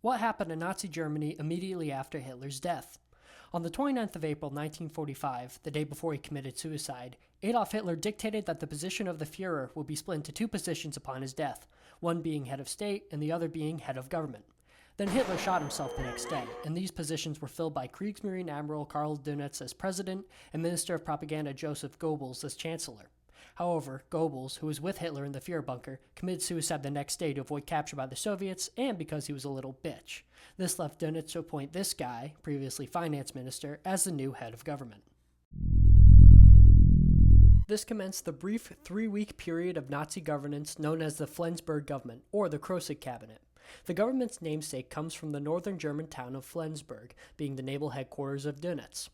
What happened in Nazi Germany immediately after Hitler's death? On the 29th of April 1945, the day before he committed suicide, Adolf Hitler dictated that the position of the Führer would be split into two positions upon his death, one being head of state and the other being head of government. Then Hitler shot himself the next day, and these positions were filled by Kriegsmarine Admiral Karl Dönitz as president and Minister of Propaganda Joseph Goebbels as chancellor. However, Goebbels, who was with Hitler in the Führer bunker, committed suicide the next day to avoid capture by the Soviets and because he was a little bitch. This left Dönitz to appoint this guy, previously finance minister, as the new head of government. This commenced the brief 3-week period of Nazi governance known as the Flensburg government, or the Krosigk cabinet. The government's namesake comes from the northern German town of Flensburg, being the naval headquarters of Dönitz.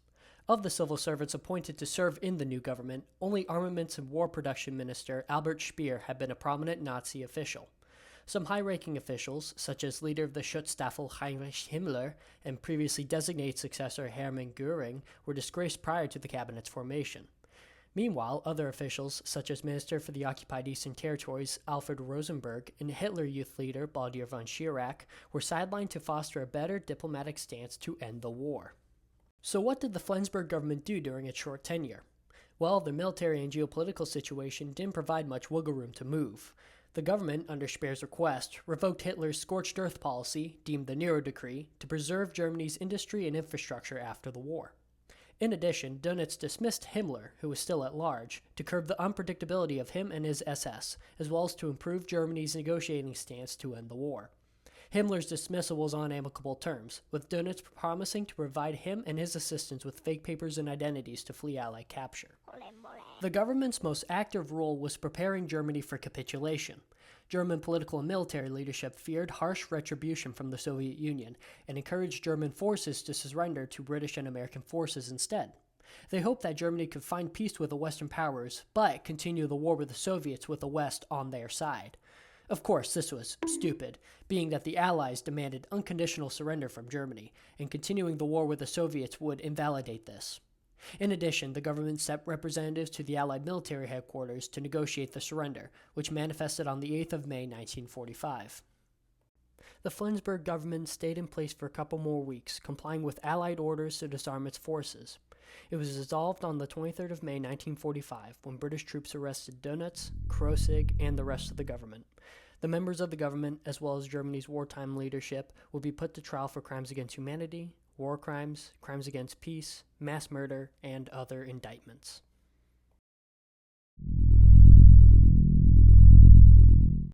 Of the civil servants appointed to serve in the new government, only Armaments and War Production Minister Albert Speer had been a prominent Nazi official. Some high-ranking officials, such as leader of the Schutzstaffel Heinrich Himmler and previously designated successor Hermann Göring, were disgraced prior to the cabinet's formation. Meanwhile, other officials, such as Minister for the Occupied Eastern Territories Alfred Rosenberg and Hitler Youth leader Baldur von Schirach, were sidelined to foster a better diplomatic stance to end the war. So what did the Flensburg government do during its short tenure? Well, the military and geopolitical situation didn't provide much wiggle room to move. The government, under Speer's request, revoked Hitler's scorched earth policy, deemed the Nero Decree, to preserve Germany's industry and infrastructure after the war. In addition, Dönitz dismissed Himmler, who was still at large, to curb the unpredictability of him and his SS, as well as to improve Germany's negotiating stance to end the war. Himmler's dismissal was on amicable terms, with Dönitz promising to provide him and his assistants with fake papers and identities to flee Allied capture. The government's most active role was preparing Germany for capitulation. German political and military leadership feared harsh retribution from the Soviet Union and encouraged German forces to surrender to British and American forces instead. They hoped that Germany could find peace with the Western powers, but continue the war with the Soviets with the West on their side. Of course, this was stupid, being that the Allies demanded unconditional surrender from Germany, and continuing the war with the Soviets would invalidate this. In addition, the government sent representatives to the Allied military headquarters to negotiate the surrender, which manifested on the 8th of May 1945. The Flensburg government stayed in place for a couple more weeks, complying with Allied orders to disarm its forces. It was dissolved on the 23rd of May 1945 when British troops arrested Dönitz, Krosigk, and the rest of the government. The members of the government, as well as Germany's wartime leadership, would be put to trial for crimes against humanity, war crimes, crimes against peace, mass murder, and other indictments.